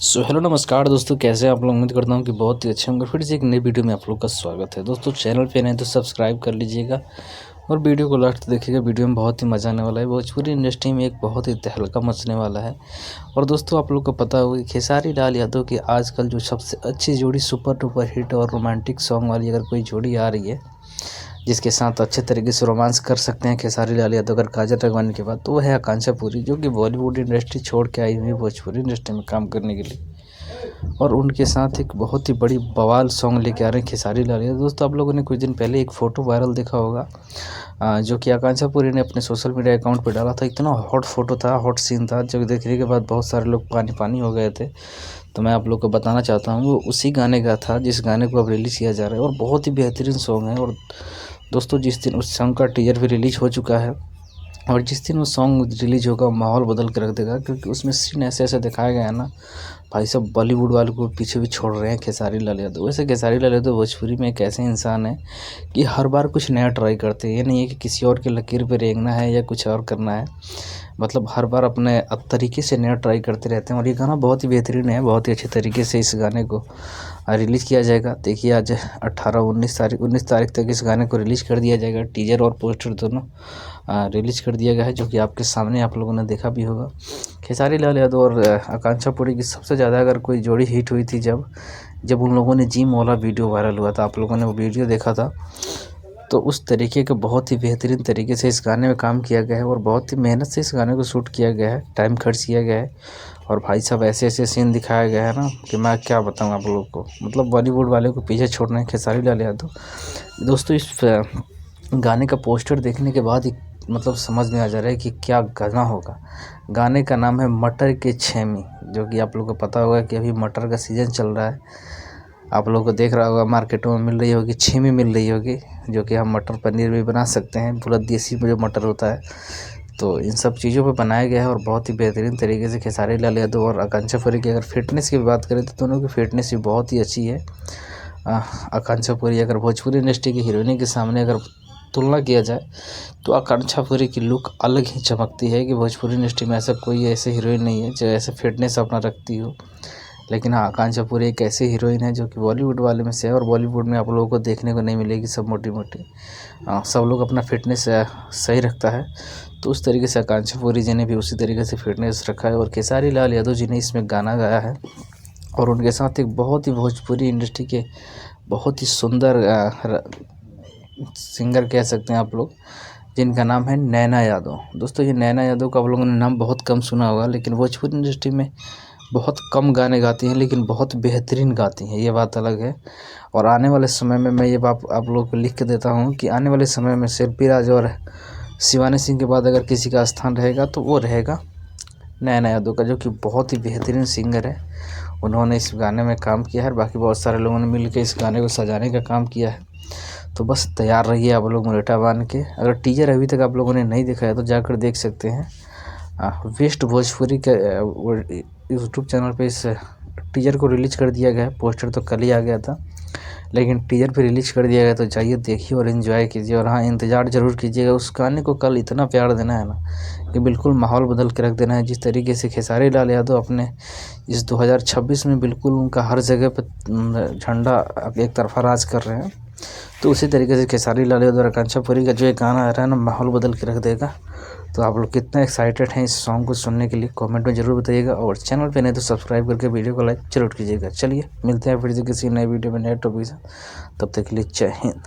Hello नमस्कार दोस्तों, कैसे हैं आप लोग। उम्मीद करता हूँ कि बहुत ही अच्छे होंगे। फिर से एक नई वीडियो में आप लोग का स्वागत है। दोस्तों चैनल पे नए तो सब्सक्राइब कर लीजिएगा और वीडियो को लास्ट तक देखिएगा। वीडियो में बहुत ही मज़ा आने वाला है। भोजपुरी इंडस्ट्री में एक बहुत ही तहलका मचने वाला है। और दोस्तों आप लोग को पता होगा कि खेसारी लाल यादव की आजकल जो सबसे अच्छी जोड़ी सुपर डुपर हिट और रोमांटिक सॉन्ग वाली अगर कोई जोड़ी आ रही है जिसके साथ अच्छे तरीके से रोमांस कर सकते हैं खेसारी लाल यादव अगर काजल राघवानी के बाद, तो वो है आकांक्षा पुरी, जो कि बॉलीवुड इंडस्ट्री छोड़ के आई हुई है भोजपुरी इंडस्ट्री में काम करने के लिए। और उनके साथ एक बहुत ही बड़ी बवाल सॉन्ग लेके आ रहे हैं खेसारी लाल यादव। दोस्तों आप लोगों ने कुछ दिन पहले एक फ़ोटो वायरल देखा होगा जो कि आकांक्षा पुरी ने अपने सोशल मीडिया अकाउंट पर डाला था। इतना हॉट फोटो था, हॉट सीन था, जो देखने के बाद बहुत सारे लोग पानी पानी हो गए थे। तो मैं आप लोग को बताना चाहता हूँ वो उसी गाने का था जिस गाने को अब रिलीज़ किया जा रहा है और बहुत ही बेहतरीन सॉन्ग है। और दोस्तों जिस दिन उस सॉन्ग का टीजर भी रिलीज़ हो चुका है और जिस दिन वो सॉन्ग रिलीज़ होगा माहौल बदल के रख देगा, क्योंकि उसमें सीन ऐसे ऐसे दिखाया गया है ना भाई साहब, बॉलीवुड वालों को पीछे भी छोड़ रहे हैं खेसारी लाल यादव। वैसे खेसारी लाल यादव भोजपुरी में एक ऐसे इंसान है कि हर बार कुछ नया ट्राई करते हैं। ये नहीं है कि किसी और के लकीर पे रेंगना है या कुछ और करना है, मतलब हर बार अपने तरीके से नया ट्राई करते रहते हैं। और ये गाना बहुत ही बेहतरीन है, बहुत ही अच्छे तरीके से इस गाने को रिलीज़ किया जाएगा। देखिए आज 19 तारीख तक इस गाने को रिलीज़ कर दिया जाएगा। टीजर और पोस्टर दोनों रिलीज़ कर दिया गया है, जो कि आपके सामने आप लोगों ने देखा भी होगा। खेसारी लाल यादव और आकांक्षा पुरी की सबसे ज़्यादा अगर कोई जोड़ी हिट हुई थी जब उन लोगों ने जिम वाला वीडियो वायरल हुआ था, आप लोगों ने वो वीडियो देखा था। तो उस तरीके के बहुत ही बेहतरीन तरीके से इस गाने में काम किया गया है और बहुत ही मेहनत से इस गाने को शूट किया गया है, टाइम खर्च किया गया है। और भाई साहब ऐसे ऐसे सीन दिखाया गया है ना कि मैं क्या बताऊँ आप लोगों को, मतलब बॉलीवुड वाले को पीछे छोड़ना है खेसारी लाल यादव। दोस्तों इस गाने का पोस्टर देखने के बाद ही मतलब समझ में आ जा रहा है कि क्या गाना होगा। गाने का नाम है मटर के छेमी, जो कि आप लोगों को पता होगा कि अभी मटर का सीज़न चल रहा है। आप लोगों को देख रहा होगा मार्केटों में मिल रही होगी, छीमी मिल रही होगी, जो कि हम मटर पनीर भी बना सकते हैं, पूरा देसी जो मटर होता है। तो इन सब चीज़ों पे बनाया गया है और बहुत ही बेहतरीन तरीके से खेसारी लाल यादव और आकांक्षा पुरी की अगर फिटनेस की बात करें तो दोनों की फिटनेस भी बहुत ही अच्छी है। आकांक्षा पुरी अगर भोजपुरी इंडस्ट्री की हीरोइनी के सामने अगर तुलना किया जाए तो आकांक्षा पुरी की लुक अलग ही चमकती है कि भोजपुरी इंडस्ट्री में ऐसा कोई ऐसे हीरोइन नहीं है जो ऐसे फिटनेस अपना रखती हो। लेकिन हाँ, आकांक्षा पुरी एक ऐसी हीरोइन है जो कि बॉलीवुड वाले में से है और बॉलीवुड में आप लोगों को देखने को नहीं मिलेगी सब मोटी मोटी। सब लोग अपना फिटनेस सही रखता है, तो उस तरीके से आकांक्षा पुरी जी ने भी उसी तरीके से फिटनेस रखा है। और खेसारी लाल यादव जी ने इसमें गाना गाया है और उनके साथ एक बहुत ही भोजपुरी इंडस्ट्री के बहुत ही सुंदर सिंगर कह सकते हैं आप लोग, जिनका नाम है नैना यादव। दोस्तों ये नैना यादव का आप लोगों ने नाम बहुत कम सुना होगा, लेकिन भोजपुरी इंडस्ट्री में बहुत कम गाने गाती हैं लेकिन बहुत बेहतरीन गाती हैं, ये बात अलग है। और आने वाले समय में मैं ये बात आप लोगों को लिख के देता हूँ कि आने वाले समय में शिल्पी राज और शिवानी सिंह के बाद अगर किसी का स्थान रहेगा तो वो रहेगा नैना यादव का, जो कि बहुत ही बेहतरीन सिंगर है। उन्होंने इस गाने में काम किया है, बाकी बहुत सारे लोगों ने मिल के इस गाने को सजाने का काम किया है। तो बस तैयार रहिए आप लोग मुरेठा बांध के। अगर टीजर अभी तक आप लोगों ने नहीं देखा है तो जाकर देख सकते हैं। वेस्ट भोजपुरी के यूट्यूब चैनल पे इस टीजर को रिलीज़ कर दिया गया है। पोस्टर तो कल ही आ गया था, लेकिन टीजर भी रिलीज़ कर दिया गया, तो जाइए देखिए और एंजॉय कीजिए। और हाँ, इंतज़ार ज़रूर कीजिएगा, उस गाने को कल इतना प्यार देना है ना कि बिल्कुल माहौल बदल के रख देना है। जिस तरीके से खेसारी लाल यादव अपने इस 2026 में बिल्कुल उनका हर जगह पर झंडा एक तरफा राज कर रहे हैं, तो उसी तरीके से खेसारी लाल यादव और आकांक्षा पुरी का जो एक गाना आ रहा है ना, माहौल बदल के रख देगा। तो आप लोग कितना एक्साइटेड हैं इस सॉन्ग को सुनने के लिए कमेंट में ज़रूर बताइएगा। और चैनल पे नहीं तो सब्सक्राइब करके वीडियो को लाइक जरूर कीजिएगा। चलिए मिलते हैं फिर से किसी नए वीडियो में नए टॉपिक से, तब तक के लिए जय हिंद।